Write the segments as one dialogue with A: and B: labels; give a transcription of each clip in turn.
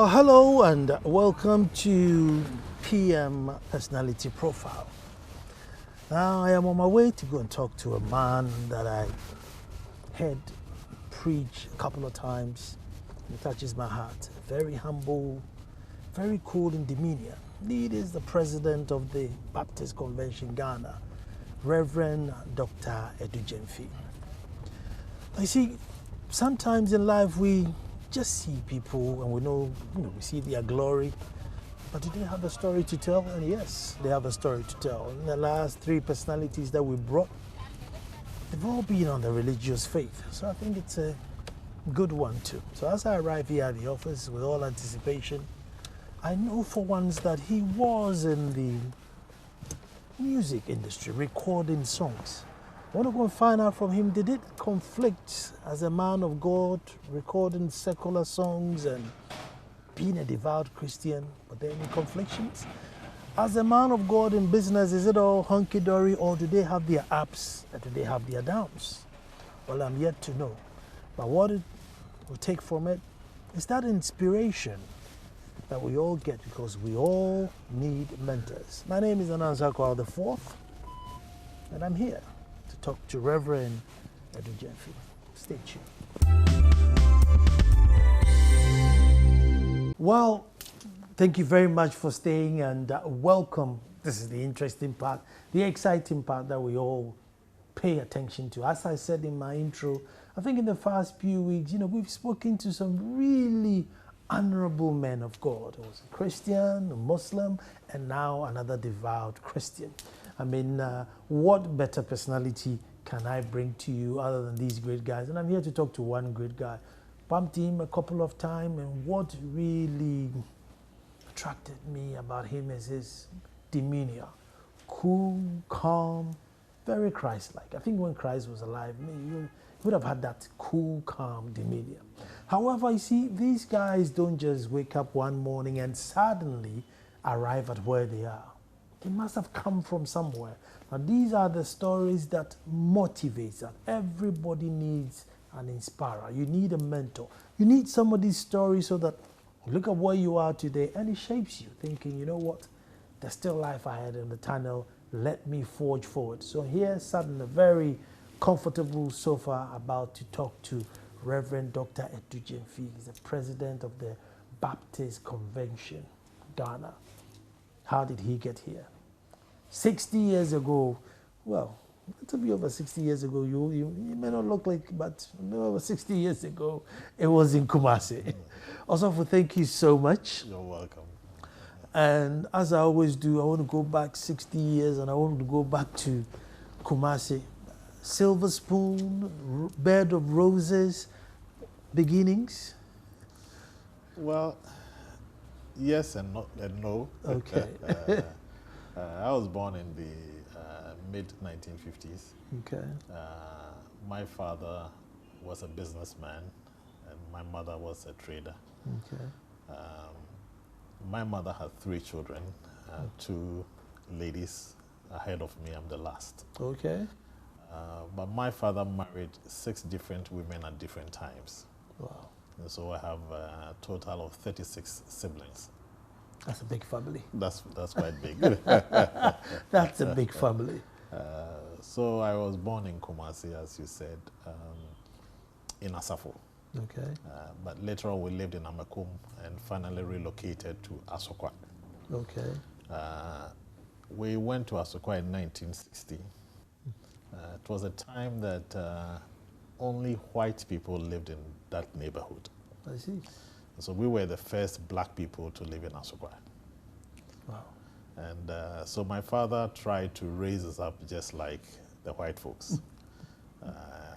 A: Well, hello and welcome to PM Personality Profile. Now, I am on my way to go and talk to a man that I heard preach a couple of times. He touches my heart. Very humble, very cool in demeanor. He is the president of the Baptist Convention Ghana, Reverend Dr. Adu-Gyamfi. I see, sometimes in life we just see people and we know, we see their glory, but do they have a story to tell? And yes, they have a story to tell. And the last three personalities that we brought, they've all been on the religious faith. So I think it's a good one too. So as I arrive here at the office with all anticipation, I know for once that he was in the music industry, recording songs. I want to go and find out from him, did it conflict as a man of God, recording secular songs and being a devout Christian? Were there any conflictions? As a man of God in business, is it all hunky-dory, or do they have their ups and do they have their downs? Well, I'm yet to know. But what it will take from it is that inspiration that we all get, because we all need mentors. My name is Anansakwa IV, and I'm here to talk to Reverend Adu-Gyamfi. Stay tuned. Well, thank you very much for staying and welcome. This is the interesting part, the exciting part that we all pay attention to. As I said in my intro, I think in the past few weeks, we've spoken to some really honorable men of God. It was a Christian, a Muslim, and now another devout Christian. I mean, what better personality can I bring to you other than these great guys? And I'm here to talk to one great guy. Bumped him a couple of times, and what really attracted me about him is his demeanor. Cool, calm, very Christ-like. I think when Christ was alive, he would have had that cool, calm demeanor. However, you see, these guys don't just wake up one morning and suddenly arrive at where they are. They must have come from somewhere. Now, these are the stories that motivate, that everybody needs an inspirer. You need a mentor. You need somebody's story so that you look at where you are today and it shapes you, thinking, you know what, there's still life ahead in the tunnel. Let me forge forward. So here, sat in a very comfortable sofa, about to talk to Reverend Dr. Adu-Gyamfi. He's the president of the Baptist Convention, Ghana. How did he get here? 60 years ago, well, to be over 60 years ago, you may not look like, but over 60 years ago, it was in Kumasi. Also, thank you so much.
B: You're welcome.
A: And as I always do, I want to go back 60 years and I want to go back to Kumasi. Silver spoon, bed of roses, beginnings?
B: Well, yes and no.
A: Okay.
B: I was born in the mid-1950s.
A: Okay.
B: My father was a businessman and my mother was a trader.
A: Okay.
B: My mother had 3 children, 2 ladies ahead of me. I'm the last.
A: Okay.
B: But my father married 6 different women at different times.
A: Wow.
B: And so I have a total of 36 siblings.
A: That's a big family.
B: That's quite big.
A: That's a big family.
B: So I was born in Kumasi, as you said, in Asafo.
A: Okay.
B: But later on we lived in Amakum and finally relocated to Asokwa.
A: Okay.
B: We went to Asokwa in 1960. It was a time that only white people lived in that neighborhood.
A: I see.
B: So we were the first black people to live in Asokwa.
A: Wow.
B: And so my father tried to raise us up just like the white folks.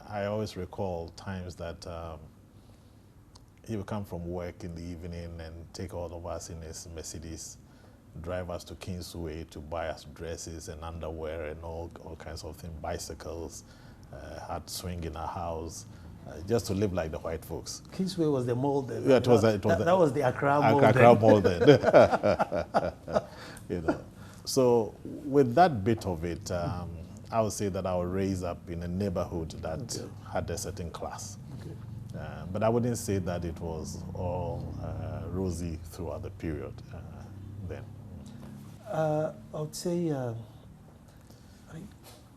B: I always recall times that he would come from work in the evening and take all of us in his Mercedes, drive us to Kingsway to buy us dresses and underwear and all kinds of things, bicycles, had swing in our house, just to live like the white folks.
A: Kingsway was the mall then.
B: Yeah, that
A: was the Accra mall
B: Accra mall then. So with that bit of it, I would say that I was raised up in a neighborhood that had a certain class. But I wouldn't say that it was all rosy throughout the period then.
A: I would say,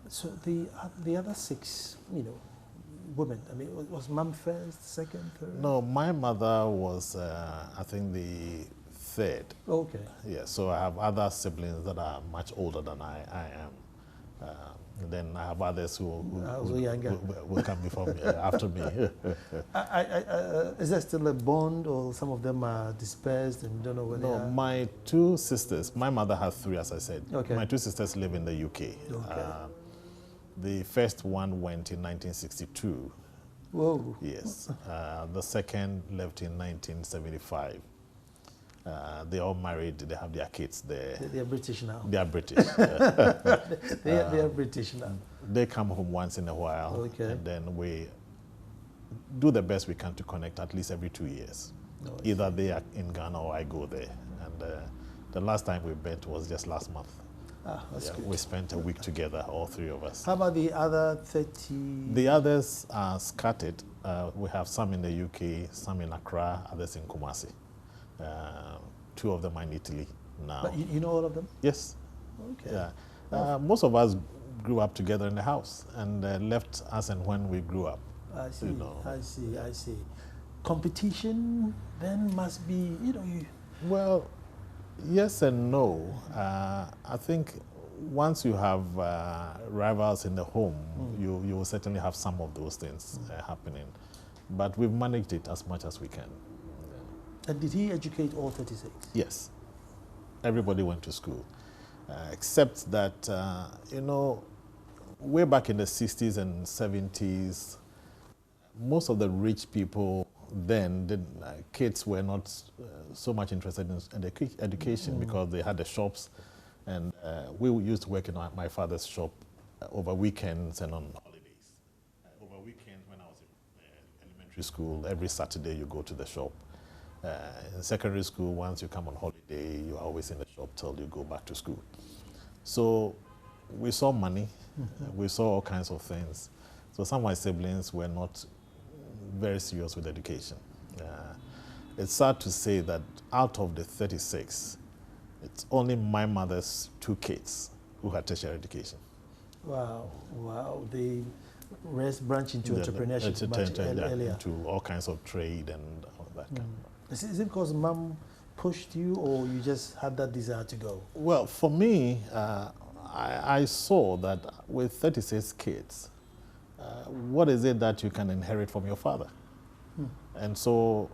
A: so the other 6, women. I mean, was mom first, second, third?
B: No, my mother was, I think, the third.
A: Okay.
B: Yeah, so I have other siblings that are much older than I am. Then I have others who will come before me, after me.
A: Is there still a bond, or some of them are dispersed and don't know where they are?
B: My 2 sisters, my mother has 3, as I said.
A: Okay.
B: My 2 sisters live in the UK.
A: Okay.
B: The first one went in 1962.
A: Whoa.
B: Yes. The second left in 1975. They all married. They have their kids there.
A: They are British now.
B: They are British.
A: They are British now.
B: They come home once in a while.
A: Okay.
B: And then we do the best we can to connect at least every 2 years.
A: Oh,
B: Either they are in Ghana or I go there. And the last time we met was just last month.
A: That's good.
B: We spent a week together, all 3 of us.
A: How about the other 30?
B: The others are scattered. We have some in the UK, some in Accra, others in Kumasi. 2 of them are in Italy now.
A: But you know all of them?
B: Yes.
A: Okay.
B: Yeah. Most of us grew up together in the house and left us and when we grew up.
A: I see. I see. Competition then must be,
B: Well, yes and no. I think once you have rivals in the home, you will certainly have some of those things happening. But we've managed it as much as we can.
A: And did he educate all 36?
B: Yes. Everybody went to school. Except that, way back in the 60s and 70s, most of the rich people then, kids were not so much interested in education because they had the shops. And we used to work in my father's shop over weekends and on holidays. Over weekends when I was in elementary school, every Saturday you go to the shop. In secondary school, once you come on holiday, you're always in the shop till you go back to school. So we saw money, we saw all kinds of things. So some of my siblings were not very serious with education. It's sad to say that out of the 36, it's only my mother's 2 kids who had tertiary education.
A: Wow. The rest branch into entrepreneurship much earlier.
B: Into all kinds of trade and all that kind of.
A: Is it because mom pushed you, or you just had that desire to go?
B: Well, for me, I saw that with 36 kids, what is it that you can inherit from your father? And so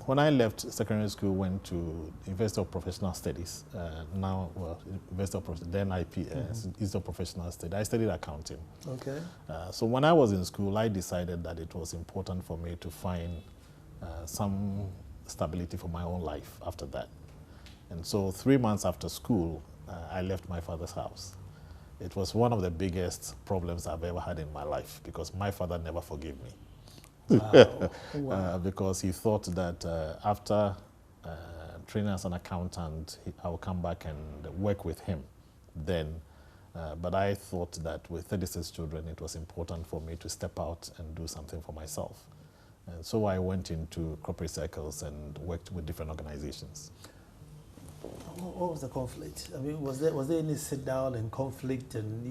B: when I left secondary school, went to University of Professional Studies, University of then Institute of Professional Studies. I studied accounting.
A: Okay.
B: So when I was in school, I decided that it was important for me to find some stability for my own life after that. And so 3 months after school, I left my father's house. It was one of the biggest problems I've ever had in my life because my father never forgave me. Wow. Because he thought that after training as an accountant, I would come back and work with him then. But I thought that with 36 children, it was important for me to step out and do something for myself. And so I went into corporate circles and worked with different organizations.
A: What was the conflict? I mean, was there any sit down and conflict and,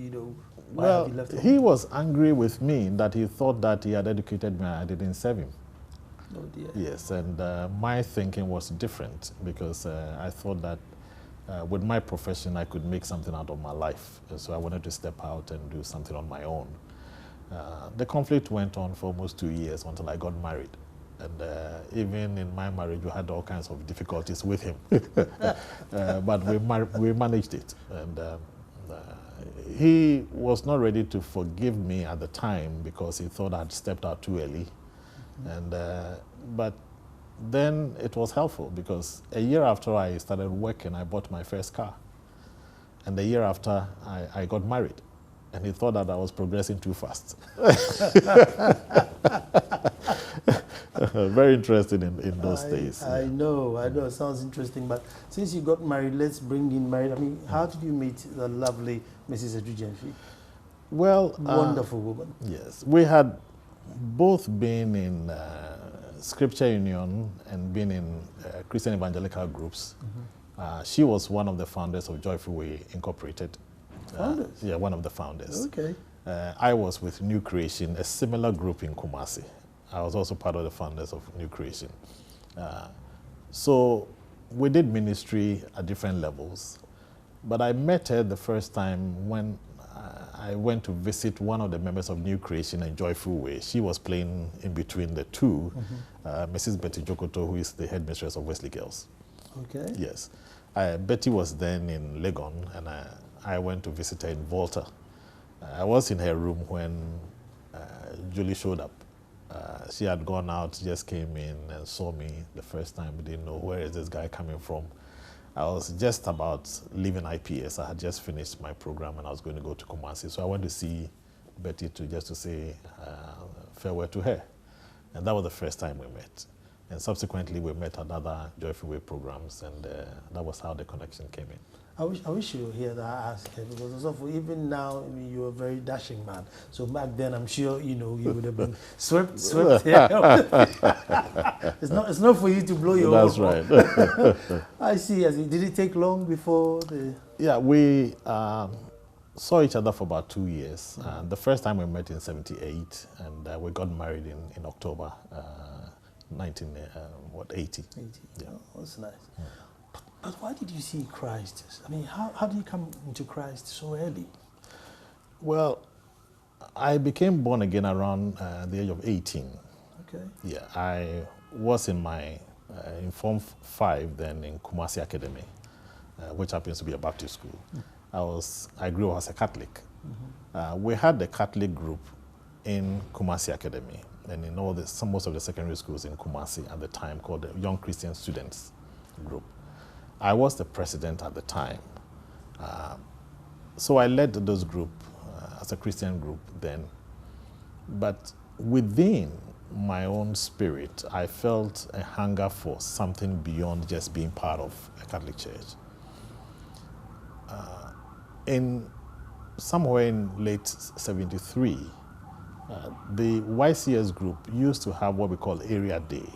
A: why
B: well,
A: have you left home?
B: He was angry with me that he thought that he had educated me and I didn't serve him.
A: Oh dear.
B: Yes, and my thinking was different because I thought that with my profession I could make something out of my life. So I wanted to step out and do something on my own. The conflict went on for almost 2 years until I got married. And even in my marriage, we had all kinds of difficulties with him. But we managed it. And he was not ready to forgive me at the time because he thought I'd stepped out too early. And but then it was helpful because a year after I started working, I bought my first car. And the year after, I got married. And he thought that I was progressing too fast. Very interested in those days.
A: I know, it sounds interesting. But since you got married, let's bring in married. I mean, how did you meet the lovely Mrs. Adu-Gyamfi?
B: Well,
A: wonderful woman.
B: Yes, we had both been in Scripture Union and being in Christian evangelical groups. She was one of the founders of Joyful Way Incorporated.
A: Founders?
B: Yeah, one of the founders.
A: Okay.
B: I was with New Creation, a similar group in Kumasi. I was also part of the founders of New Creation. So we did ministry at different levels. But I met her the first time when I went to visit one of the members of New Creation and Joyful Way. She was playing in between the two, Mrs. Betty Jokoto, who is the headmistress of Wesley Girls.
A: Okay.
B: Yes. Betty was then in Legon, and I went to visit her in Volta. I was in her room when Julie showed up. She had gone out, just came in and saw me the first time. We didn't know, where is this guy coming from? I was just about leaving IPS. I had just finished my program and I was going to go to Kumasi. So I went to see Betty just to say farewell to her. And that was the first time we met. And subsequently we met at other Joyful Way programs, and that was how the connection came in.
A: I wish you were here that I asked her, because even now, I mean, you're a very dashing man. So back then, I'm sure, you would have been swept here. It's not for you to blow your
B: That's
A: own.
B: right.
A: I see. Did it take long before the...
B: Yeah, we saw each other for about 2 years. The first time we met in 78, and we got married in October 1980.
A: 80.
B: Yeah.
A: Oh, that's nice. But why did you see Christ? I mean, how did you come into Christ so early?
B: Well, I became born again around the age of 18.
A: Okay.
B: Yeah, I was in my in Form 5 then in Kumasi Academy, which happens to be a Baptist school. I grew up as a Catholic. We had the Catholic group in Kumasi Academy and in most of the secondary schools in Kumasi at the time, called the Young Christian Students Group. I was the president at the time. So I led those group as a Christian group then. But within my own spirit, I felt a hunger for something beyond just being part of a Catholic church. Somewhere in late 73, the YCS group used to have what we call Area Day.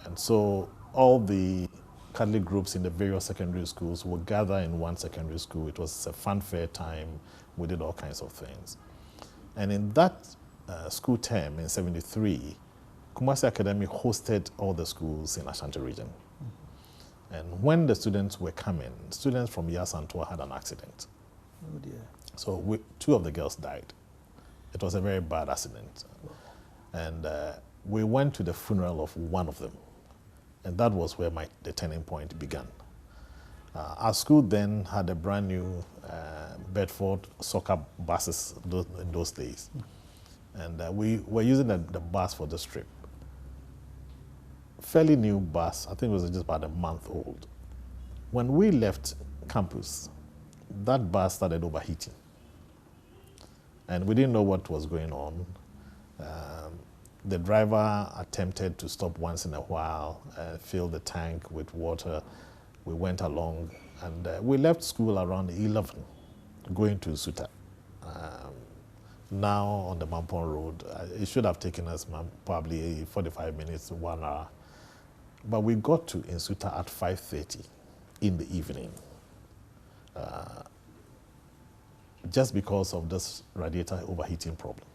B: And so all the Catholic groups in the various secondary schools would gather in one secondary school. It was a fanfare time. We did all kinds of things. And in that school term in 73, Kumasi Academy hosted all the schools in Ashanti region. And when the students were coming, students from Yasantua had an accident.
A: Oh dear.
B: So two of the girls died. It was a very bad accident. And we went to the funeral of one of them. And that was where the turning point began. Our school then had a brand new Bedford soccer buses in those days. And we were using the bus for this trip. Fairly new bus, I think it was just about a month old. When we left campus, that bus started overheating. And we didn't know what was going on. The driver attempted to stop once in a while, fill the tank with water. We went along, and we left school around 11, going to Suta. Now on the Mampon Road, it should have taken us probably 45 minutes to 1 hour. But we got to Insuta at 5:30 in the evening, just because of this radiator overheating problem.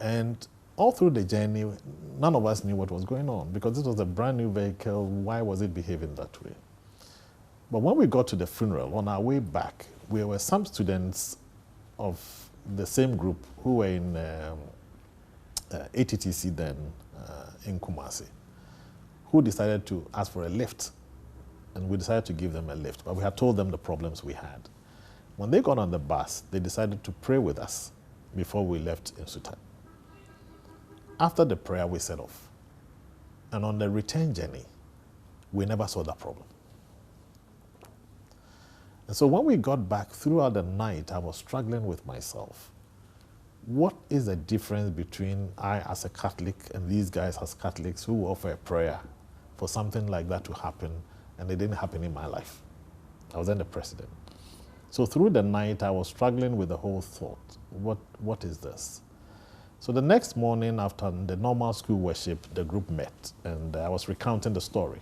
B: And all through the journey, none of us knew what was going on, because this was a brand new vehicle. Why was it behaving that way? But when we got to the funeral, on our way back, there were some students of the same group who were in ATTC then in Kumasi, who decided to ask for a lift. And we decided to give them a lift, but we had told them the problems we had. When they got on the bus, they decided to pray with us before we left in Suta. After the prayer, we set off. And on the return journey, we never saw that problem. And so when we got back throughout the night, I was struggling with myself. What is the difference between I as a Catholic and these guys as Catholics who offer a prayer for something like that to happen, and it didn't happen in my life? I was then the president. So through the night, I was struggling with the whole thought. What is this? So the next morning after the normal school worship, the group met, and I was recounting the story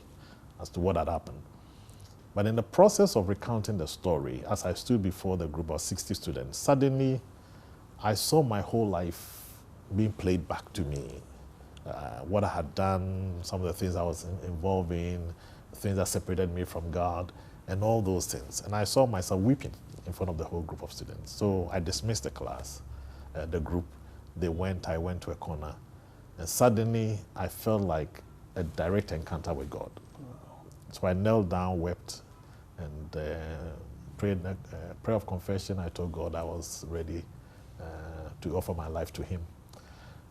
B: as to what had happened. But in the process of recounting the story, as I stood before the group of 60 students, suddenly I saw my whole life being played back to me. What I had done, some of the things I was involved in, things that separated me from God, and all those things. And I saw myself weeping in front of the whole group of students. So I dismissed the class, the group. They went, I went to a corner, and suddenly I felt like a direct encounter with God. Wow. So I knelt down, wept, and prayed a prayer of confession. I told God I was ready to offer my life to Him.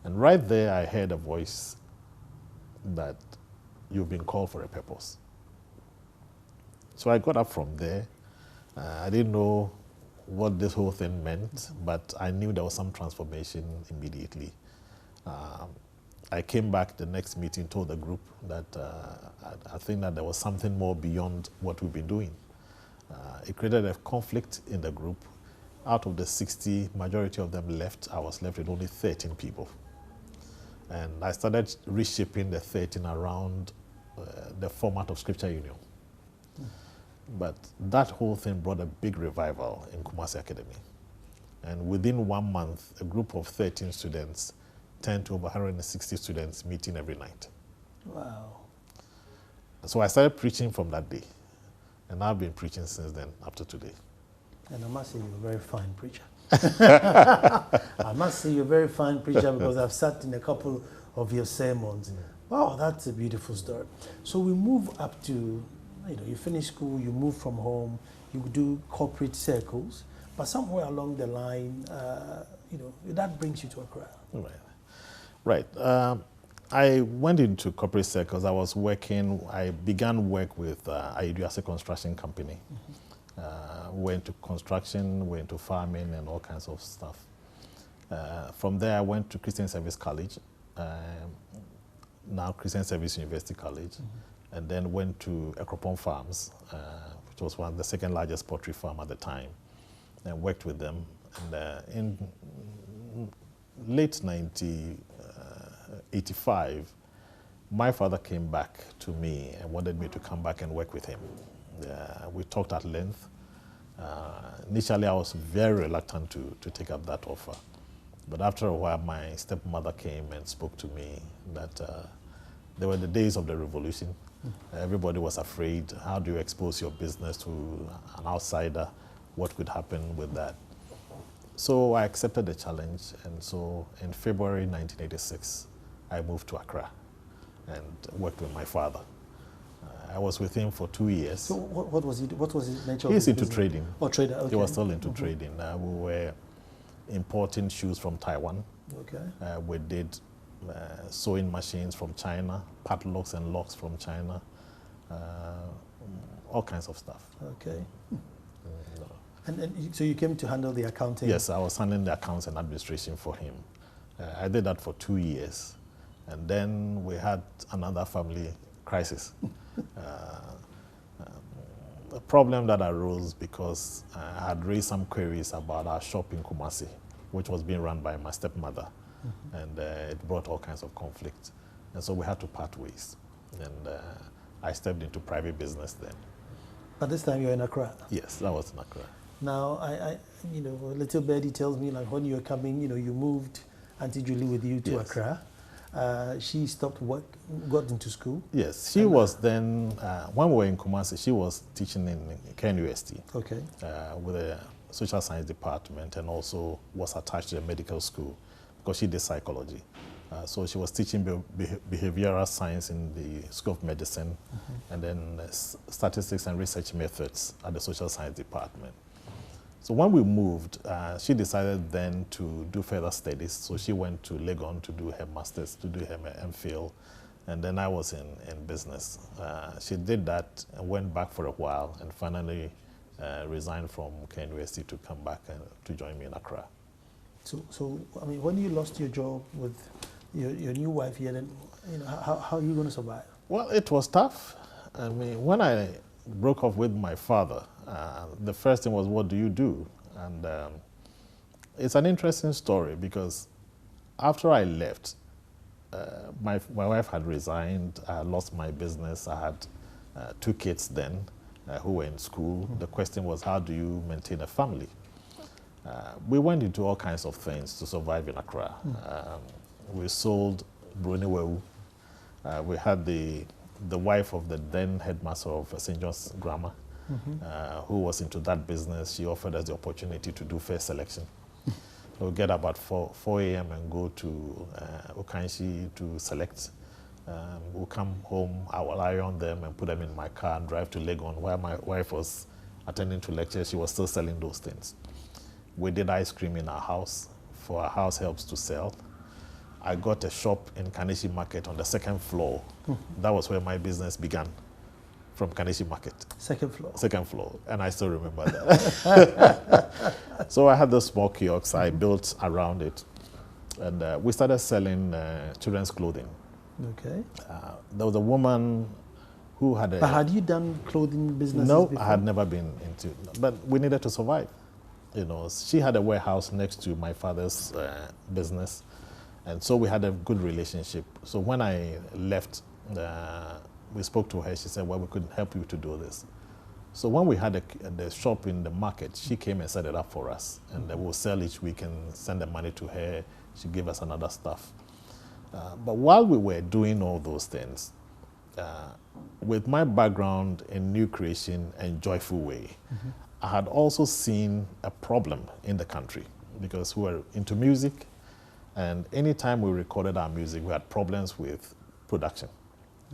B: And right there, I heard a voice that you've been called for a purpose. So I got up from there. I didn't know what this whole thing meant, but I knew there was some transformation immediately. I came back the next meeting, told the group that I think that there was something more beyond what we've been doing. It created a conflict in the group. Out of the 60, majority of them left. I was left with only 13 people. And I started reshaping the 13 around the format of Scripture Union. But that whole thing brought a big revival in Kumasi Academy. And within 1 month, a group of 13 students turned to over 160 students meeting every night. Wow. So I started preaching from that day. And I've been preaching since then, up to today.
A: And I must say you're a very fine preacher. I must say you're a very fine preacher because I've sat in a couple of your sermons. Wow, that's a beautiful story. So we move up to, you finish school, you move from home, you do corporate circles, but somewhere along the line, that brings you to Accra.
B: Right. I went into corporate circles. I began work with Ayedu as a construction company. Went to construction, went to farming and all kinds of stuff. From there, I went to Christian Service College, now Christian Service University College, and then went to Ekropon Farms, which was the second largest poultry farm at the time, and worked with them. And in late 1985, my father came back to me and wanted me to come back and work with him. We talked at length. Initially, I was very reluctant to take up that offer. But after a while, my stepmother came and spoke to me that there were the days of the revolution. Everybody was afraid. How do you expose your business to an outsider? What could happen with that? So I accepted the challenge. And so in February 1986, I moved to Accra and worked with my father. I was with him for 2 years.
A: So what was his nature?
B: He's into trading.
A: Oh, trader, okay.
B: He was still into trading. We were importing shoes from Taiwan.
A: Okay.
B: We did sewing machines from China, padlocks and locks from China, all kinds of stuff.
A: Okay. And so you came to handle the accounting?
B: Yes, I was handling the accounts and administration for him. I did that for 2 years. And then we had another family crisis. A problem that arose because I had raised some queries about our shop in Kumasi, which was being run by my stepmother. And it brought all kinds of conflict. And so we had to part ways. And I stepped into private business then.
A: But this time you're in Accra?
B: Yes, that was in Accra.
A: Now, little birdie tells me, like, when you were coming, you moved Auntie Julie with you to Accra. She stopped work, got into school.
B: Yes, she was then, when we were in Kumasi, she was teaching in KNUST.
A: Okay.
B: With a social science department, and also was attached to the medical school because she did psychology. So she was teaching behavioral science in the School of Medicine, and then statistics and research methods at the social science department. So when we moved, she decided then to do further studies. So she went to Legon to do her master's, to do her MPhil, and then I was in business. She did that and went back for a while, and finally resigned from KNUST to come back and to join me in Accra.
A: So I mean, when you lost your job with your new wife here, then how are you going to survive?
B: Well, it was tough. I mean, when I broke off with my father, the first thing was, what do you do? And it's an interesting story because after I left, my wife had resigned. I had lost my business. I had 2 kids then who were in school. The question was, how do you maintain a family? We went into all kinds of things to survive in Accra. We sold Bruniwewu. We had the wife of the then headmaster of St. John's Grammar, who was into that business. She offered us the opportunity to do fair selection. We'll get about 4 a.m. and go to Okanshi to select. We'll come home, I will iron them and put them in my car and drive to Legon, where my wife was attending to lectures. She was still selling those things. We did ice cream in our house for our house helps to sell. I got a shop in Kaneshi Market on the 2nd floor. That was where my business began, from Kaneshi Market.
A: 2nd floor.
B: 2nd floor, and I still remember that. So I had the small kiosks. I built around it, and we started selling children's clothing.
A: Okay.
B: There was a woman who had a...
A: But had you done clothing businesses
B: No,
A: before?
B: I had never been into, but we needed to survive. You know, she had a warehouse next to my father's business, and so we had a good relationship. So when I left, we spoke to her. She said, well, we could help you to do this. So when we had the shop in the market, she came and set it up for us, and we'll sell each week and send the money to her. She gave us another stuff. But while we were doing all those things, with my background in new creation and joyful way, I had also seen a problem in the country because we were into music, and anytime we recorded our music, we had problems with production.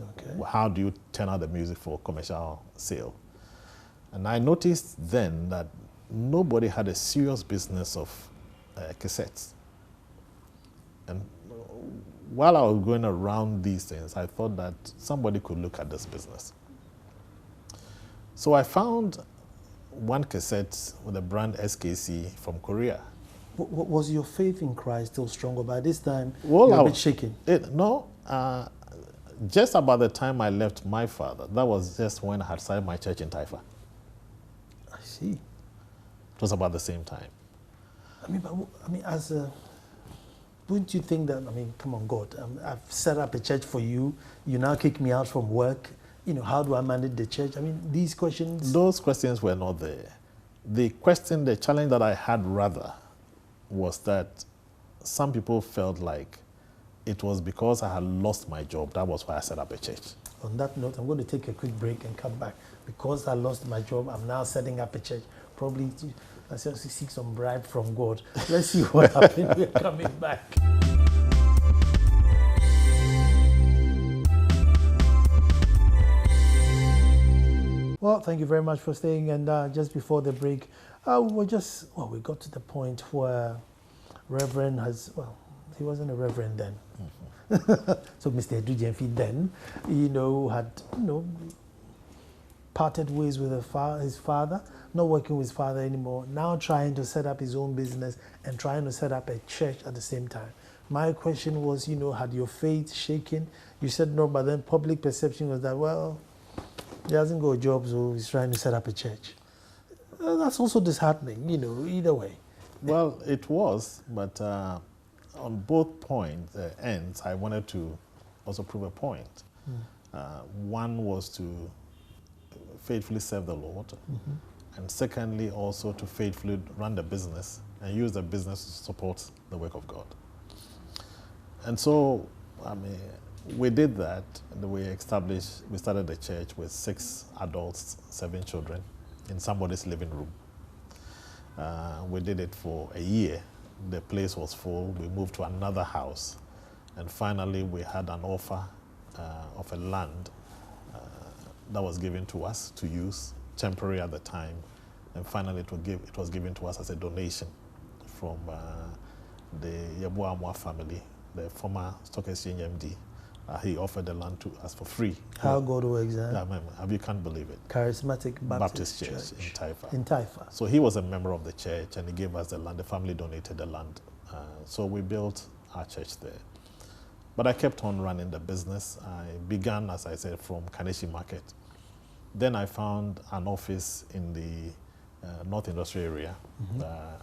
A: Okay.
B: How do you turn out the music for commercial sale? And I noticed then that nobody had a serious business of cassettes. And while I was going around these things, I thought that somebody could look at this business. So I found one cassette with the brand SKC from Korea.
A: Was your faith in Christ still stronger by this time?
B: Well,
A: you were a bit shaken.
B: Just about the time I left my father, that was just when I had started my church in Taifa.
A: I see.
B: It was about the same time.
A: Wouldn't you think that, come on, God, I've set up a church for you, you now kick me out from work, how do I manage the church? These questions...
B: Those questions were not there. The challenge that I had rather was that some people felt like it was because I had lost my job. That was why I set up a church.
A: On that note, I'm going to take a quick break and come back. Because I lost my job, I'm now setting up a church. Probably I seek some bribe from God. Let's see what happens. We're coming back. Well, thank you very much for staying. And just before the break, we got to the point where Reverend he wasn't a reverend then. So Mr. Adu-Gyamfi then, had, parted ways with his father, not working with his father anymore, now trying to set up his own business and trying to set up a church at the same time. My question was, had your faith shaken? You said no, but then public perception was that, well, he hasn't got a job, so he's trying to set up a church. That's also disheartening, either way.
B: Well, it was, but on both ends, I wanted to also prove a point. One was to faithfully serve the Lord, and secondly, also to faithfully run the business and use the business to support the work of God. And so, we did that, and we started the church with 6 adults, 7 children in somebody's living room. We did it for a year. The place was full. We moved to another house, and finally we had an offer of a land that was given to us to use, temporary at the time, and finally it was given to us as a donation from the Yabuamwa family, the former stock exchange MD. He offered the land to us for free.
A: How God works,
B: You can't believe it.
A: Charismatic Baptist
B: Church in Taifa.
A: In Taifa.
B: So he was a member of the church, and he gave us the land. The family donated the land. So we built our church there. But I kept on running the business. I began, as I said, from Kaneshi Market. Then I found an office in the North Industrial area,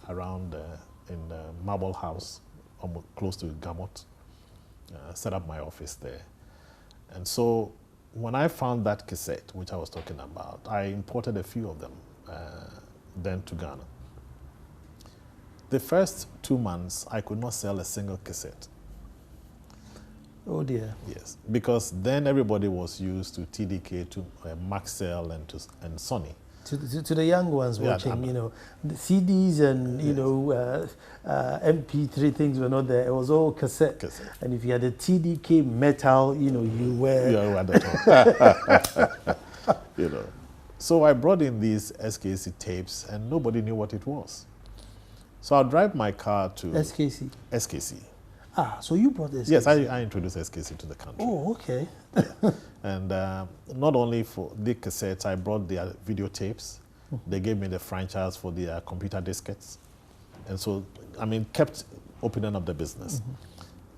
B: around in the Marble House almost close to Gamot, set up my office there. And so when I found that cassette, which I was talking about, I imported a few of them then to Ghana. The first 2 months, I could not sell a single cassette.
A: Oh dear.
B: Yes, because then everybody was used to TDK, to Maxell, and Sony.
A: To the young ones watching, you know, the CDs and, you know, MP3 things were not there. It was all cassette. And if you had a TDK metal, you know, you were...
B: You were at the top. You know. So I brought in these SKC tapes, and nobody knew what it was. So I'll drive my car to...
A: SKC?
B: SKC.
A: Ah, so you brought SKC?
B: Yes, I introduced SKC to the country.
A: Oh, okay.
B: Yeah. And not only for the cassettes, I brought their videotapes. They gave me the franchise for their computer diskettes. And so, I mean, kept opening up the business.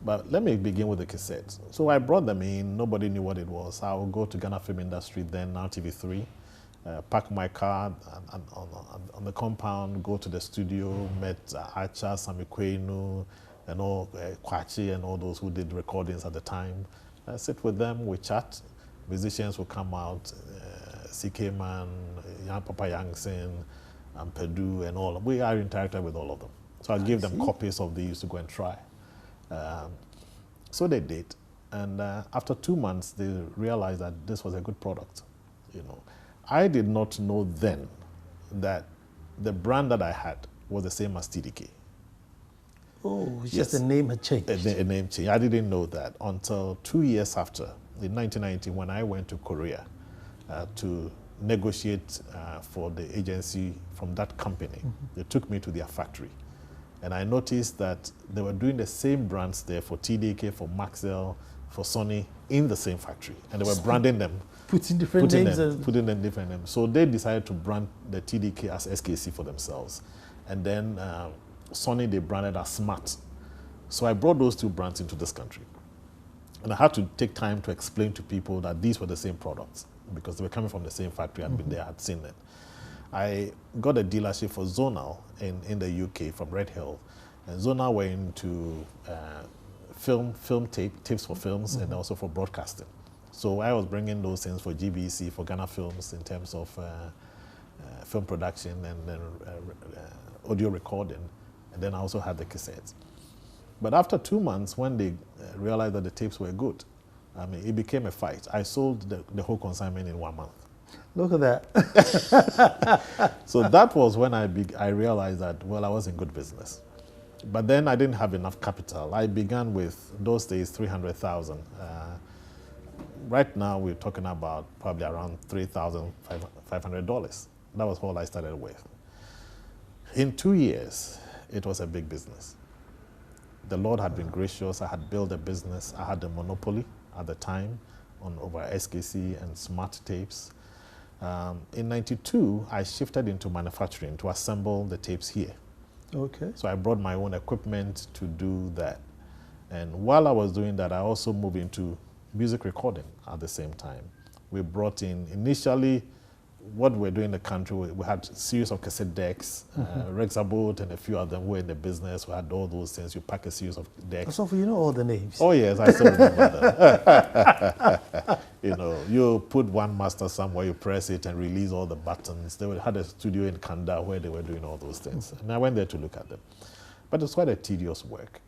B: But let me begin with the cassettes. So I brought them in. Nobody knew what it was. I would go to Ghana Film Industry, then now TV3, park my car on the compound, go to the studio, met Acha, Samikwenu, and all Kwachi and all those who did recordings at the time. I sit with them, we chat. Musicians will come out, CK Man, Young Papa Yangson, and Pedu, and all. We are interacting with all of them. So I gave them copies of these to go and try. So they did. And after 2 months, they realized that this was a good product. You know, I did not know then that the brand that I had was the same as TDK.
A: Oh, it's just the name had changed.
B: A name change. I didn't know that until 2 years after, in 1990, when I went to Korea to negotiate for the agency from that company. They took me to their factory. And I noticed that they were doing the same brands there for TDK, for Maxell, for Sony, in the same factory. And they were branding them.
A: Putting different names.
B: Putting them different names. So they decided to brand the TDK as SKC for themselves. And then Sony, they branded as Smart. So I brought those two brands into this country. And I had to take time to explain to people that these were the same products because they were coming from the same factory. I'd been there, I'd seen it. I got a dealership for Zonal in the UK from Red Hill. And Zonal were into tapes for films and also for broadcasting. So I was bringing those things for GBC, for Ghana Films in terms of film production and then audio recording. And then I also had the cassettes. But after 2 months, when they realized that the tapes were good, I mean, it became a fight. I sold the whole consignment in 1 month.
A: Look at that.
B: So that was when I realized that, well, I was in good business. But then I didn't have enough capital. I began with, those days, 300,000. Right now, we're talking about probably around $3,500. That was all I started with. In 2 years, it was a big business. The Lord had been gracious. I had built a business. I had a monopoly at the time over SKC and smart tapes. In '92, I shifted into manufacturing to assemble the tapes here.
A: Okay.
B: So I brought my own equipment to do that. And while I was doing that, I also moved into music recording at the same time. We brought in, initially, what we're doing in the country, we had a series of cassette decks, Rexabot and a few of them were in the business. We had all those things. You pack a series of decks.
A: So you know all the names.
B: Oh yes, I still remember them. You know, you put one master somewhere, you press it and release all the buttons. They had a studio in Kanda where they were doing all those things. And I went there to look at them. But it's quite a tedious work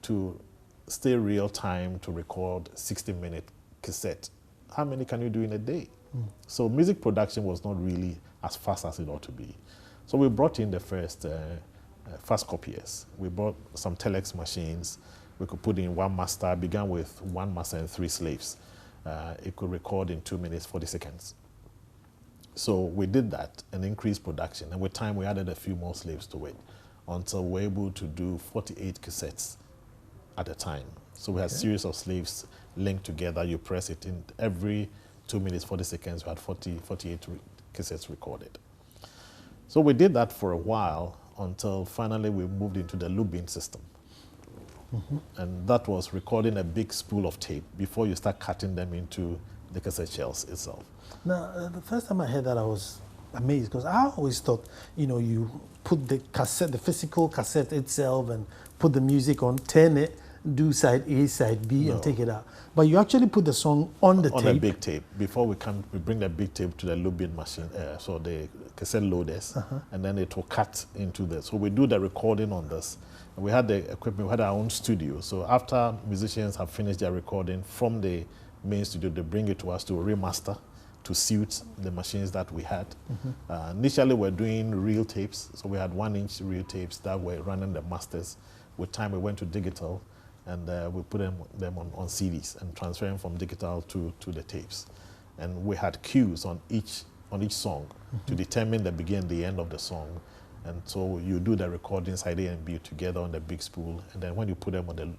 B: to stay real time to record 60-minute cassette. How many can you do in a day? So music production was not really as fast as it ought to be. So we brought in the first fast copiers. We brought some telex machines. We could put in one master, began with one master and 3 slaves. It could record in 2 minutes, 40 seconds. So we did that and increased production. And with time, we added a few more slaves to it until we were able to do 48 cassettes at a time. So we had a series of slaves linked together. You press it in every 2 minutes, 40 seconds, we had 48 cassettes recorded. So we did that for a while until finally we moved into the loop bin system. And that was recording a big spool of tape before you start cutting them into the cassette shells itself.
A: Now, the first time I heard that, I was amazed because I always thought, you put the cassette, the physical cassette itself, and put the music on, turn it, do side A, side B, and take it out. But you actually put the song on the tape.
B: On a big tape. Before we bring the big tape to the looping machine, so the cassette loaders, and then it will cut into this. So we do the recording on this. We had the equipment, we had our own studio. So after musicians have finished their recording from the main studio, they bring it to us to remaster, to suit the machines that we had. Initially, we're doing reel tapes. So we had 1-inch reel tapes that were running the masters. With time, we went to digital, and we put them on CDs and transferring from digital to the tapes. And we had cues on each song to determine the beginning and the end of the song. And so you do the recording side A and B together on the big spool, and then when you put them on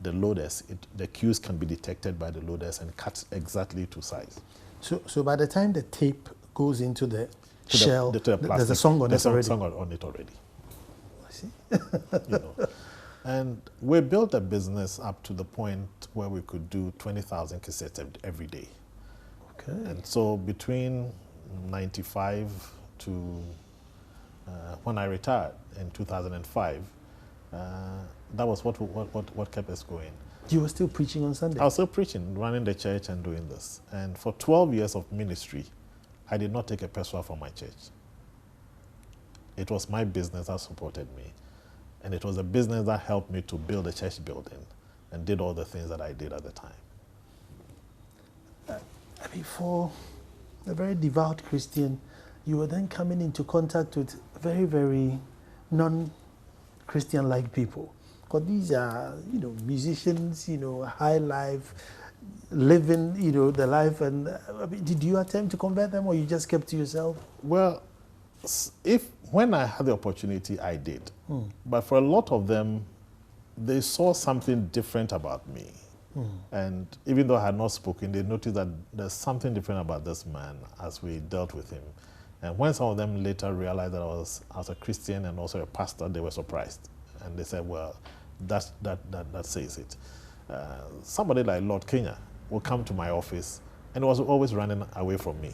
B: the loaders, the cues can be detected by the loaders and cut exactly to size.
A: So by the time the tape goes into the shell, there's a song on it already.
B: There's a song on it already.
A: I see.
B: And we built a business up to the point where we could do 20,000 cassettes every day.
A: Okay.
B: And so between 95 to when I retired in 2005, that was what kept us going.
A: You were still preaching on Sunday?
B: I was still preaching, running the church and doing this. And for 12 years of ministry, I did not take a peso from my church. It was my business that supported me. And it was a business that helped me to build a church building and did all the things that I did at the time.
A: For a very devout Christian, you were then coming into contact with very, very non-Christian-like people. Because these are, musicians, high life, living, the life. And did you attempt to convert them, or you just kept to yourself?
B: Well, when I had the opportunity, I did. But for a lot of them, they saw something different about me. And even though I had not spoken, they noticed that there's something different about this man as we dealt with him. And when some of them later realized that I was a Christian and also a pastor, they were surprised. And they said, well, that says it. Somebody like Lord Kenya would come to my office and was always running away from me.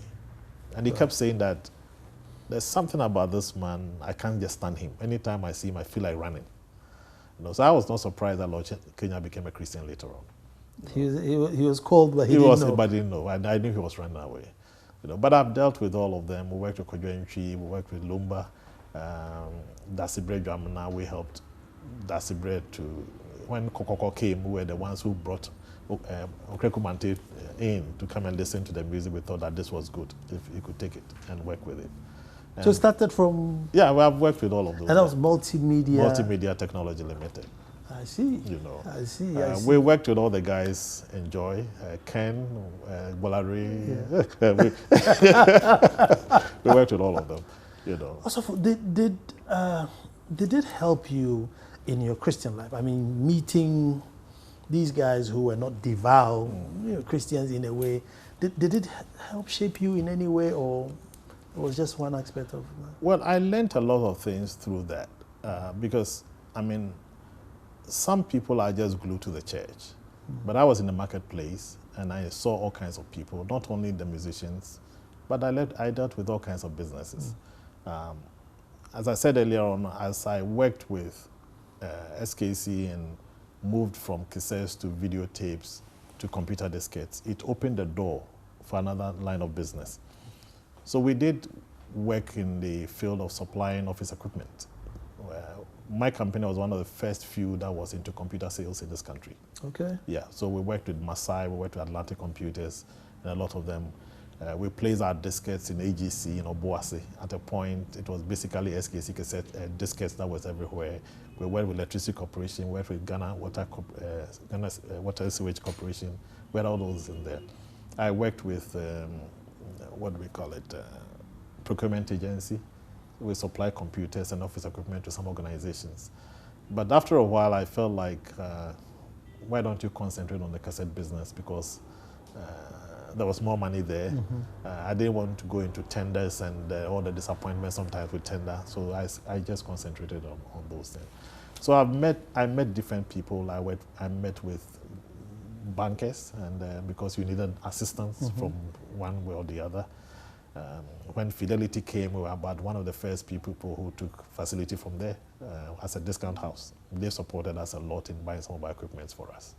B: And he kept saying that there's something about this man, I can't just stand him. Anytime I see him, I feel like running. So I was not surprised that Lord Kenya became a Christian later on.
A: He was called, but he didn't know.
B: But didn't know. I knew he was running away. But I've dealt with all of them. We worked with JoyNews, we worked with Lumba, JoyNews. We helped JoyNews to, when Kokoko came, we were the ones who brought Okrekumante in to come and listen to the music. We thought that this was good, if you could take it and work with it.
A: So it started from...
B: Yeah, well, I've worked with all of those.
A: And that was Multimedia...
B: Multimedia Technology Limited.
A: I see.
B: I
A: see.
B: We worked with all the guys in Joy, Ken, Bolari. Yeah. We worked with all of them,
A: Also, did it help you in your Christian life? I mean, meeting these guys who were not devout, Christians in a way, did it help shape you in any way, or it was just one aspect of that?
B: Well, I learned a lot of things through that because, some people are just glued to the church. But I was in the marketplace and I saw all kinds of people, not only the musicians, but I dealt with all kinds of businesses. As I said earlier on, as I worked with SKC and moved from cassettes to videotapes to computer diskettes, it opened the door for another line of business. So we did work in the field of supplying office equipment. My company was one of the first few that was into computer sales in this country.
A: Okay. Yeah,
B: so we worked with Masai, we worked with Atlantic Computers, and a lot of them. We placed our diskettes in AGC in Obuasi. At a point, it was basically SKC cassette diskettes that was everywhere. We worked with Electricity Corporation, we worked with Ghana Water Sewage Corporation. We had all those in there. I worked with, what do we call it, procurement agency. We supply computers and office equipment to some organizations. But after a while, I felt like, why don't you concentrate on the cassette business? Because there was more money there. I didn't want to go into tenders and all the disappointments sometimes with tender. So I just concentrated on those things. So I met different people. I met with bankers, and because you needed assistance from one way or the other. When Fidelity came, we were about one of the first people who took facility from there as a discount house. They supported us a lot in buying some of our equipment for us.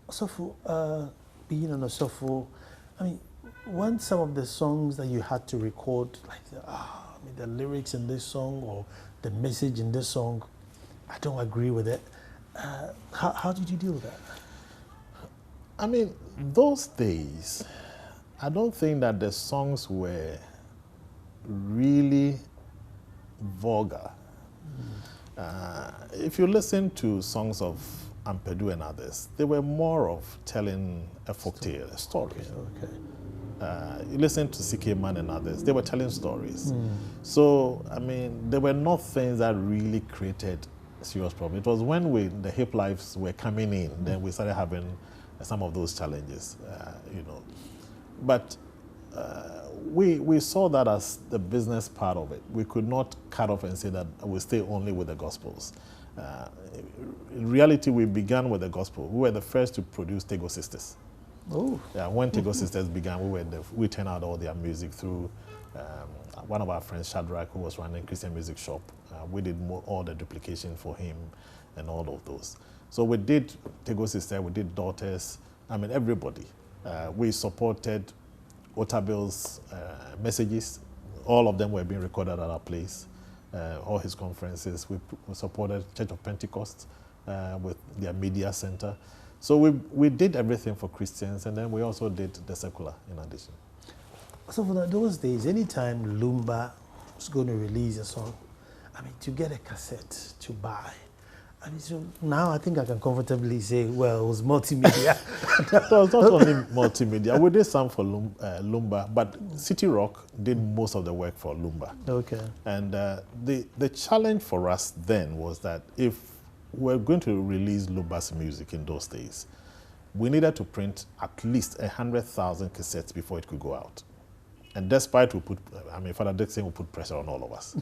A: Osofo, being an Osofo, I mean, when some of the songs that you had to record, like the lyrics in this song or the message in this song, I don't agree with it. How did you deal with that?
B: I mean, those days, I don't think that the songs were really vulgar. If you listen to songs of Ampadu and others, they were more of telling a folktale, a story.
A: Okay.
B: You listen to CK Man and others, they were telling stories. So, I mean, there were not things that really created a serious problem. It was when the hip lives were coming in, then we started having some of those challenges, you know. But we saw that as the business part of it. We could not cut off and say that we stay only with the Gospels. In reality, we began with the Gospel. We were the first to produce Tego Sisters.
A: Oh.
B: Yeah, when Tego Sisters began, we turned out all their music through one of our friends, Shadrach, who was running a Christian music shop. We did all the duplication for him and all of those. So we did Tego Sister, we did Daughters, I mean, everybody. We supported Otabel's messages. All of them were being recorded at our place, all his conferences. We supported Church of Pentecost with their media center. So we did everything for Christians, and then we also did the secular in addition.
A: So for those days, anytime Lumba was going to release a song, I mean, to get a cassette to buy, I mean, so now I think I can comfortably say, well, it was multimedia.
B: It was not only multimedia. We did some for Lumba, but City Rock did most of the work for Lumba.
A: Okay.
B: And the challenge for us then was that if we're going to release Lumba's music in those days, we needed to print at least 100,000 cassettes before it could go out. And despite Father Dixon would put pressure on all of us.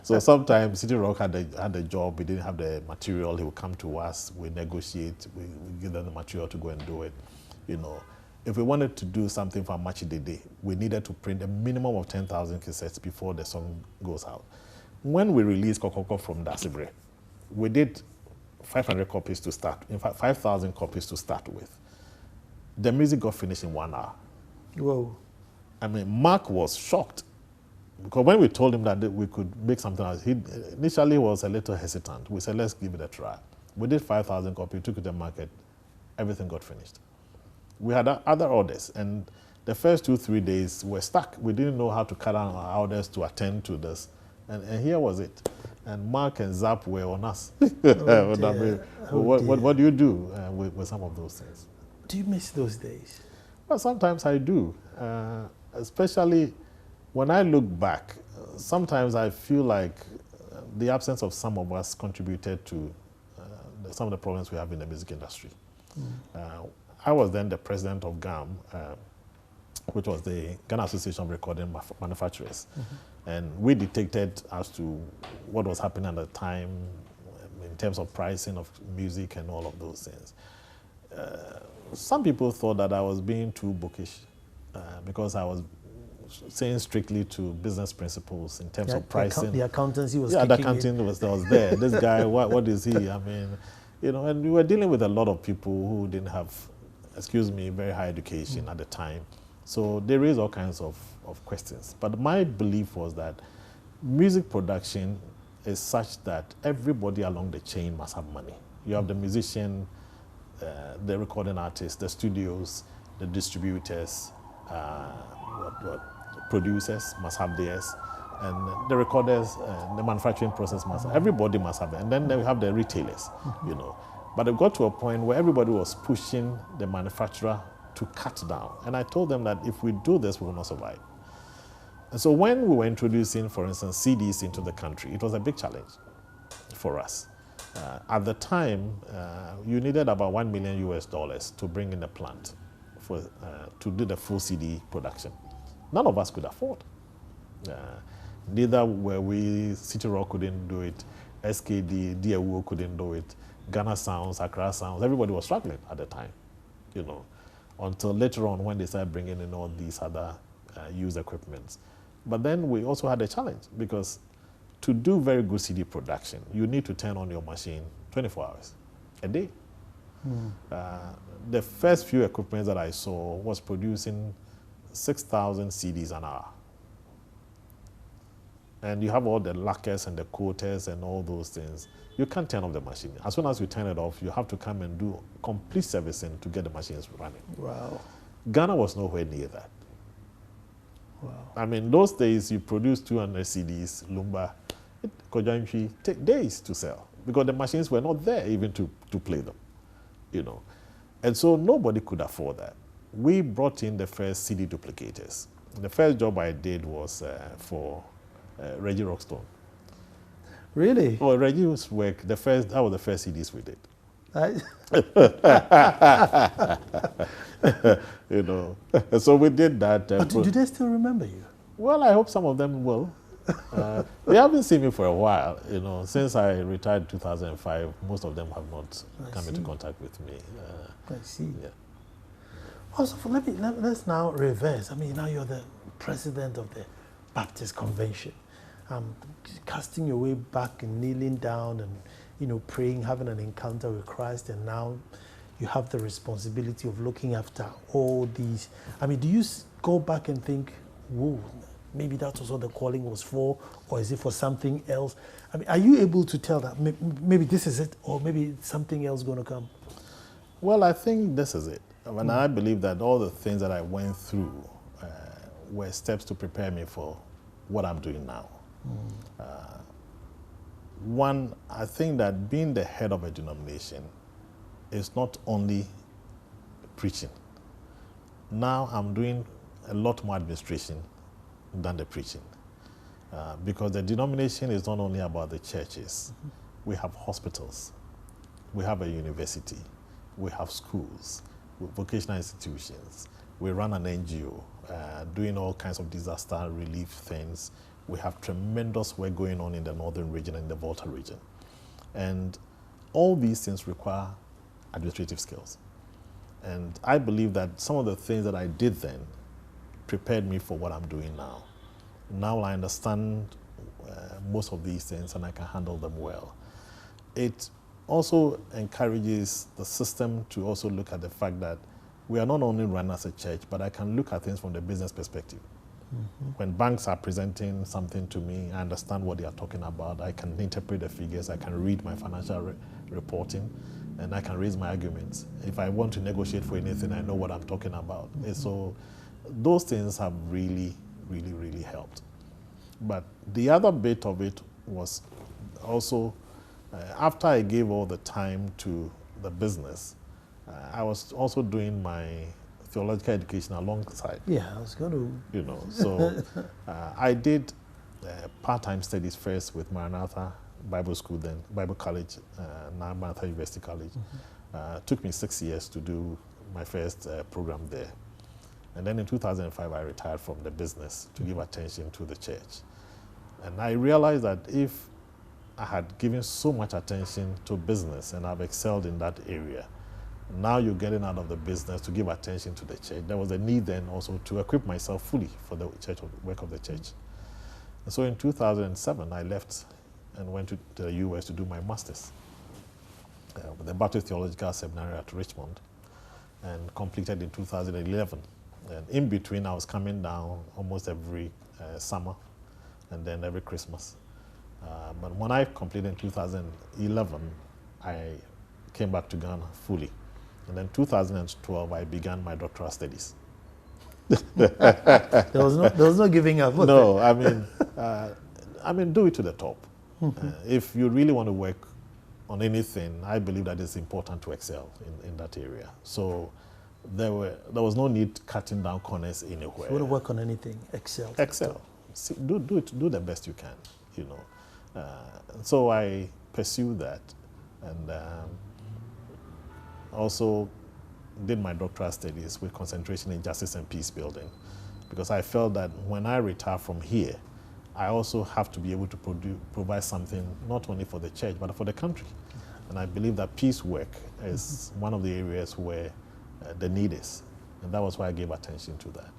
B: So sometimes City Rock had a job, we didn't have the material, he would come to us, we negotiate, we give them the material to go and do it. You know, if we wanted to do something for Amachi Dede, we needed to print a minimum of 10,000 cassettes before the song goes out. When we released Kokoko from Dasibre, we did 500 copies to start, in fact 5,000 copies to start with. The music got finished in 1 hour.
A: Whoa.
B: I mean, Mark was shocked because when we told him that we could make something else, he initially was a little hesitant. We said, let's give it a try. We did 5,000 copies, took it to the market, everything got finished. We had other orders, and the first 2-3 days were stuck. We didn't know how to cut down our orders to attend to this, and here was it. And Mark and Zap were on us. What do you do with some of those things?
A: Do you miss those days?
B: Well, sometimes I do. Especially when I look back, sometimes I feel like the absence of some of us contributed to some of the problems we have in the music industry. I was then the president of GAM, which was the Ghana Association of Recording Manufacturers. And we detected as to what was happening at the time in terms of pricing of music and all of those things. Some people thought that I was being too bookish because I was saying strictly to business principles in terms of pricing.
A: The accountancy was
B: the accounting was there. This guy, what is he? I mean, you know, and we were dealing with a lot of people who didn't have, excuse me, very high education at the time. So they raised all kinds of questions. But my belief was that music production is such that everybody along the chain must have money. You have the musician, the recording artists, the studios, the distributors, producers must have theirs, and the recorders, the manufacturing process must have, everybody must have it. And then we have the retailers, you know. But it got to a point where everybody was pushing the manufacturer to cut down. And I told them that if we do this, we will not survive. And so when we were introducing, for instance, CDs into the country, it was a big challenge for us. At the time, you needed about $1 million to bring in a plant to do the full CD production. None of us could afford. Neither were we, City Rock couldn't do it, SKD, DAWO couldn't do it, Ghana Sounds, Accra Sounds, everybody was struggling at the time, you know, until later on when they started bringing in all these other used equipment. But then we also had a challenge because to do very good CD production, you need to turn on your machine 24 hours a day. The first few equipment that I saw was producing 6,000 CDs an hour. And you have all the lacquers and the coaters and all those things. You can't turn off the machine. As soon as you turn it off, you have to come and do complete servicing to get the machines running.
A: Wow.
B: Ghana was nowhere near that.
A: Wow.
B: I mean, those days you produce 200 CDs, Lumba, JoyNews take days to sell because the machines were not there even to play them, you know. And so nobody could afford that. We brought in the first CD duplicators. The first job I did was for Reggie Rockstone.
A: Really?
B: Oh, Reggie's work, that was the first CDs we did. You know, so we did that.
A: But do they still remember you?
B: Well, I hope some of them will. They haven't seen me for a while, you know. Since I retired in 2005, most of them have not come into contact with me.
A: I see.
B: Yeah.
A: Also, let's now reverse. I mean, now you're the president of the Baptist Convention. Casting your way back and kneeling down and, you know, praying, having an encounter with Christ, and now you have the responsibility of looking after all these. I mean, do you go back and think, whoa, maybe that was what the calling was for, or is it for something else? I mean, are you able to tell that maybe this is it, or maybe something else going to come?
B: Well, I think this is it. I mean, I believe that all the things that I went through were steps to prepare me for what I'm doing now. One, I think that being the head of a denomination is not only preaching. Now I'm doing a lot more administration than the preaching. Because the denomination is not only about the churches. We have hospitals, we have a university, we have schools, vocational institutions, we run an NGO doing all kinds of disaster relief things. We have tremendous work going on in the northern region and the Volta region. And all these things require administrative skills. And I believe that some of the things that I did then prepared me for what I'm doing now. Now I understand most of these things and I can handle them well. It also encourages the system to also look at the fact that we are not only run as a church, but I can look at things from the business perspective. When banks are presenting something to me, I understand what they are talking about. I can interpret the figures, I can read my financial reporting, and I can raise my arguments. If I want to negotiate for anything, I know what I'm talking about. And so those things have really, really, really helped. But the other bit of it was also, after I gave all the time to the business, I was also doing my theological education alongside.
A: Yeah, I was going to.
B: You know, so I did part-time studies first with Maranatha Bible School, then Bible College, now Maranatha University College. Took me 6 years to do my first program there. And then in 2005, I retired from the business to give attention to the church. And I realized that if I had given so much attention to business and I've excelled in that area, now you're getting out of the business to give attention to the church. There was a need then also to equip myself fully for the work of the church. And so in 2007, I left and went to the US to do my master's with the Baptist Theological Seminary at Richmond, and completed in 2011. And in between, I was coming down almost every summer and then every Christmas. But when I completed in 2011, I came back to Ghana fully. And then 2012, I began my doctoral studies.
A: There was no giving up.
B: No, I mean, do it to the top. If you really want to work on anything, I believe that it's important to excel in that area. So there was no need cutting down corners anywhere.
A: If you want to work on anything, excel.
B: Excel. See, do the best you can, you know. So I pursued that, and also did my doctoral studies with concentration in justice and peace building, because I felt that when I retire from here, I also have to be able to provide something not only for the church, but for the country. And I believe that peace work is one of the areas where the need is. And that was why I gave attention to that.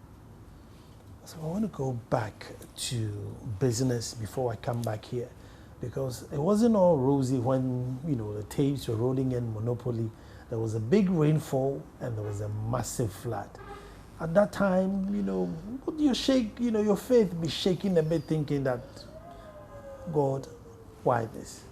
A: So I want to go back to business before I come back here, because it wasn't all rosy when, you know, the tapes were rolling in Monopoly. There was a big rainfall and there was a massive flood. At that time, you know, would you shake, you know, your faith be shaking a bit, thinking that, God, why this?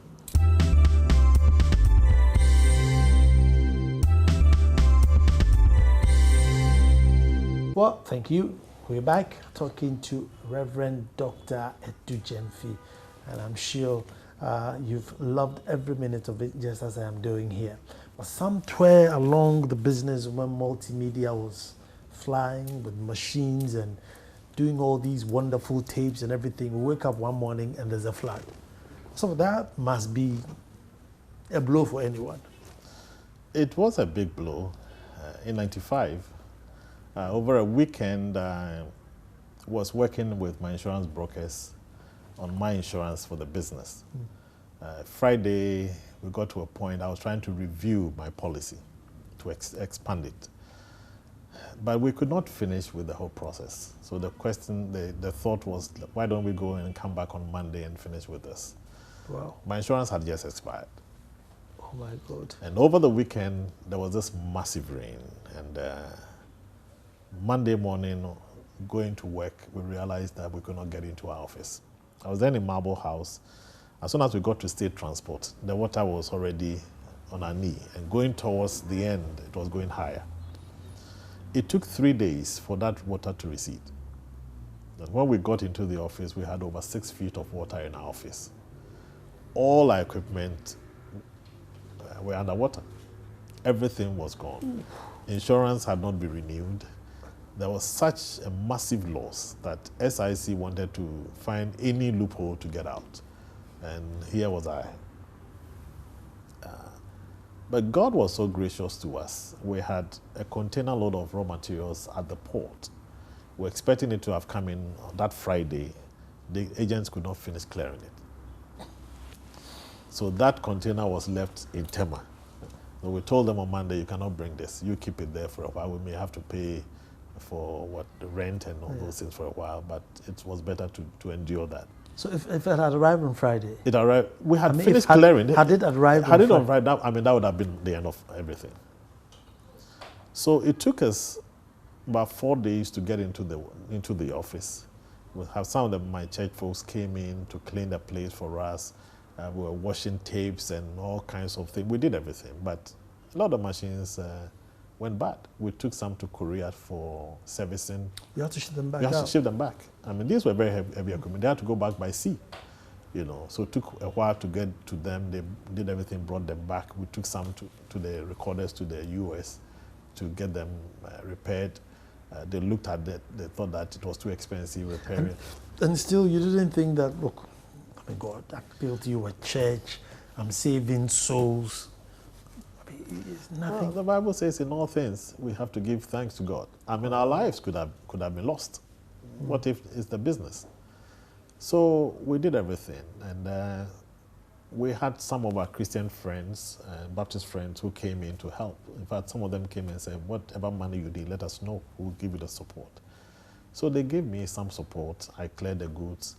A: Well, thank you. We're back talking to Reverend Dr. Adu-Gyamfi, and I'm sure you've loved every minute of it, just as I am doing here. But somewhere along the business, when multimedia was flying with machines and doing all these wonderful tapes and everything, we wake up one morning and there's a flood. So that must be a blow for anyone.
B: It was a big blow. In '95, over a weekend, was working with my insurance brokers on my insurance for the business. Friday, we got to a point, I was trying to review my policy to expand it. But we could not finish with the whole process. So the question, the thought was, why don't we go and come back on Monday and finish with this?
A: Wow.
B: My insurance had just expired.
A: Oh my God.
B: And over the weekend, there was this massive rain. And Monday morning, going to work, we realized that we could not get into our office. I was then in Marble House. As soon as we got to state transport, the water was already on our knee. And going towards the end, it was going higher. It took 3 days for that water to recede. And when we got into the office, we had over 6 feet of water in our office. All our equipment were underwater. Everything was gone. Insurance had not been renewed. There was such a massive loss that SIC wanted to find any loophole to get out. And here was I. But God was so gracious to us. We had a container load of raw materials at the port. We were expecting it to have come in on that Friday. The agents could not finish clearing it. So that container was left in Tema. So we told them on Monday, you cannot bring this. You keep it there for a while. We may have to pay for the rent and all those things for a while, but it was better to endure that.
A: So if it had arrived on Friday?
B: It arrived. We had finished clearing.
A: Had it arrived
B: Had it arrived, that would have been the end of everything. So it took us about 4 days to get into the office. We have some of my church folks came in to clean the place for us. We were washing tapes and all kinds of things. We did everything, but a lot of machines went bad. We took some to Korea for servicing.
A: You have to ship them back.
B: You have to ship them back. I mean, these were very heavy equipment. They had to go back by sea, you know. So it took a while to get to them. They did everything, brought them back. We took some to the recorders to the US to get them repaired. They looked at it. They thought that it was too expensive repairing.
A: And still, you didn't think that, look, I mean, God, I built you a church. I'm saving souls. It's nothing.
B: Well, the Bible says in all things we have to give thanks to God. I mean, our lives could have been lost. What if it's the business? So we did everything, and we had some of our Christian friends, Baptist friends, who came in to help. In fact, some of them came and said, whatever money you need, let us know. We'll give you the support. So they gave me some support. I cleared the goods.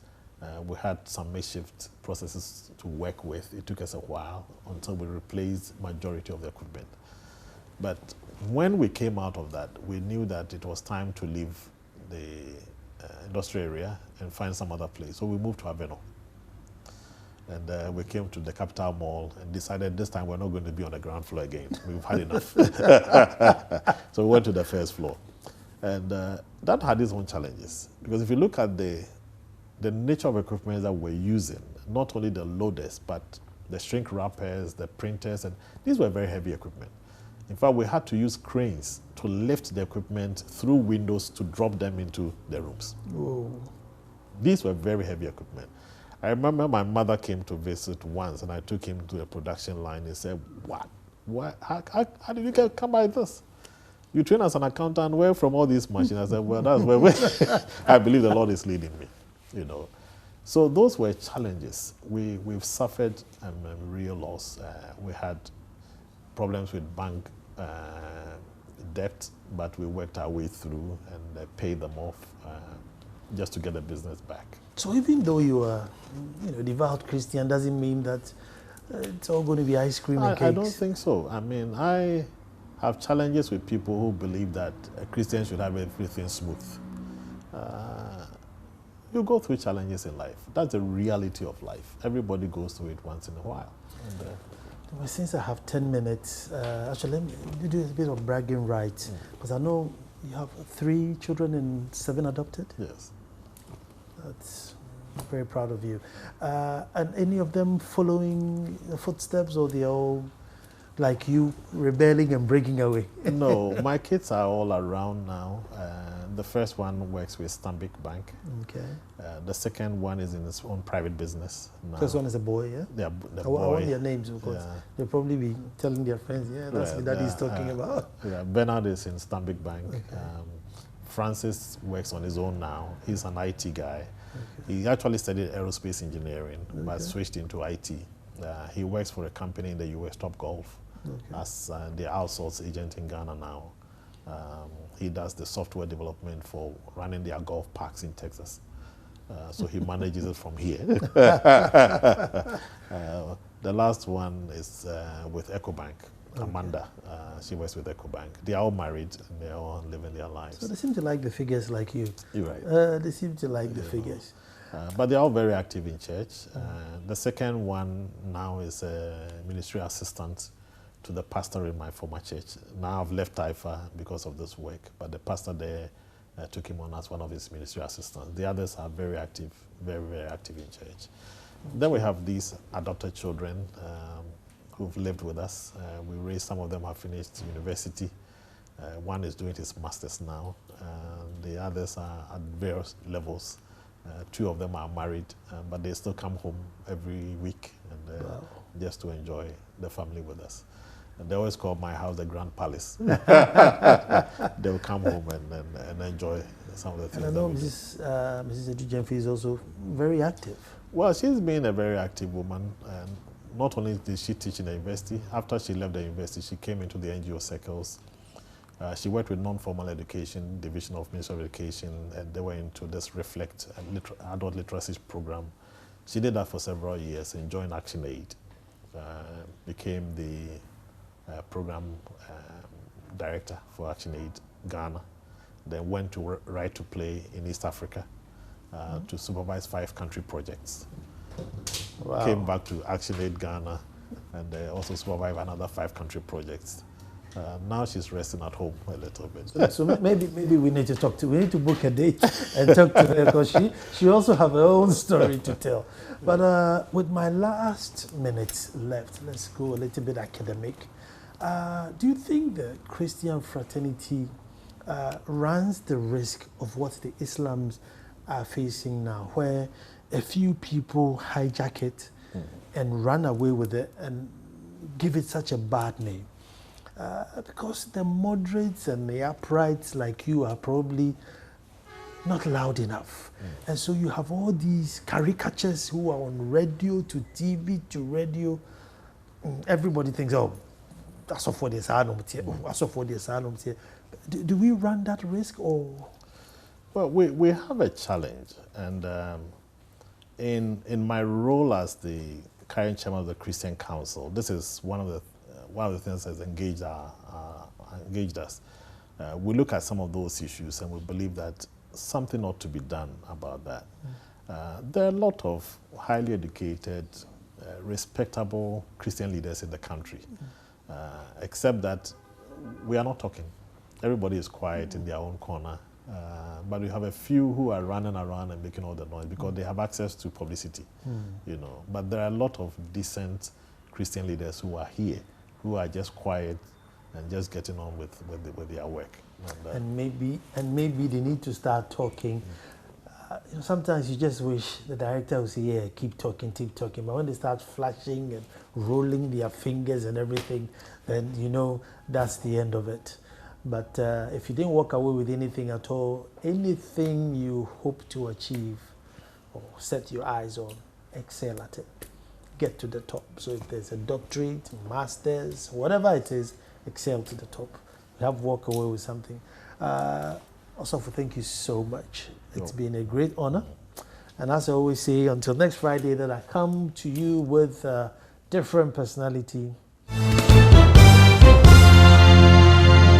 B: We had some makeshift processes to work with. It took us a while until we replaced majority of the equipment. But when we came out of that, we knew that it was time to leave the industrial area and find some other place. So we moved to Aveno. And we came to the Capital Mall and decided this time we're not going to be on the ground floor again. We've had enough. So we went to the first floor. And that had its own challenges. Because if you look at the nature of equipment that we're using, not only the loaders, but the shrink wrappers, the printers, and these were very heavy equipment. In fact, we had to use cranes to lift the equipment through windows to drop them into the rooms.
A: Whoa.
B: These were very heavy equipment. I remember my mother came to visit once, and I took him to the production line and said, what? How did you come by this? You train as an accountant, where from all these machines? I said, well, that's where I believe the Lord is leading me. You know, so those were challenges. We've suffered a real loss. We had problems with bank debt, but we worked our way through and paid them off. just to get the business back.
A: So even though you are, devout Christian, doesn't mean that it's all going to be ice cream and cakes.
B: I don't think so. I mean, I have challenges with people who believe that a Christian should have everything smooth. You go through challenges in life. That's the reality of life. Everybody goes through it once in a while. And,
A: well, since I have 10 minutes, actually, let me do a bit of bragging rights. Because I know you have 3 children and 7 adopted.
B: yes.
A: That's very proud of you. And any of them following the footsteps, or they're all like you, rebelling and breaking away?
B: No, my kids are all around now. The first one works with Stanbic Bank.
A: Okay.
B: The second one is in his own private business now.
A: First one is a boy, yeah?
B: The
A: I
B: boy.
A: want their names, of course.
B: Yeah.
A: They'll probably be telling their friends, yeah, that's what daddy's talking about.
B: Yeah, Bernard is in Stanbic Bank. Okay. Francis works on his own now. He's an IT guy. Okay. He actually studied aerospace engineering, but switched into IT. He works for a company in the US, Top Golf, as the outsourced agent in Ghana now. He does the software development for running their golf parks in Texas. So he manages it from here. The last one is with EcoBank, Amanda. She works with EcoBank. They are all married and they are all living their lives.
A: So they seem to like the figures like you.
B: You're right.
A: They seem to like the figures.
B: But they're all very active in church. The second one now is a ministry assistant to the pastor in my former church. Now I've left Taifa because of this work, but the pastor there took him on as one of his ministry assistants. The others are very active, very, very active in church. Then we have these adopted children who've lived with us. We raised, some of them have finished university. One is doing his master's now. The others are at various levels. 2 of them are married, but they still come home every week and just to enjoy the family with us. And they always call my house the Grand Palace. They will come home and enjoy some of the things.
A: And I know Mrs. Adu-Gyamfi is also very active.
B: Well, she's been a very active woman. And not only did she teach in the university, after she left the university, she came into the NGO circles. She worked with non-formal education, division of Ministry of Education, and they were into this Reflect adult literacy program. She did that for several years and joined Action Aid, became the program director for Action Aid Ghana, then went to Right to Play in East Africa to supervise 5 country projects. Wow. Came back to Action Aid Ghana and also supervised another 5 country projects. Now she's resting at home a little bit.
A: So maybe we need to we need to book a date and talk to her, because she also have her own story to tell. But with my last minutes left, let's go a little bit academic. Do you think the Christian fraternity runs the risk of what the Islams are facing now, where a few people hijack it and run away with it and give it such a bad name? Because the moderates and the uprights like you are probably not loud enough. And so you have all these caricatures who are on radio to TV to radio. Everybody thinks, oh, that's all for the asylum. That's all for the asylum. Do we run that risk, or?
B: Well, we have a challenge. And in my role as the current chairman of the Christian Council, this is one of the things that has engaged us. We look at some of those issues and we believe that something ought to be done about that. There are a lot of highly educated, respectable Christian leaders in the country, except that we are not talking. Everybody is quiet in their own corner, but we have a few who are running around and making all the noise because they have access to publicity, But there are a lot of decent Christian leaders who are here, who are just quiet and just getting on with their work.
A: And maybe they need to start talking. Sometimes you just wish the director would say, yeah, keep talking. But when they start flashing and rolling their fingers and everything, then that's the end of it. But if you didn't walk away with anything at all, anything you hope to achieve or set your eyes on, excel at it. Get to the top. So if there's a doctorate, master's, whatever it is, excel to the top. You have to walk away with something. Also, thank you so much. It's
B: No.
A: been a great honor. And as I always say, until next Friday, that I come to you with a different personality.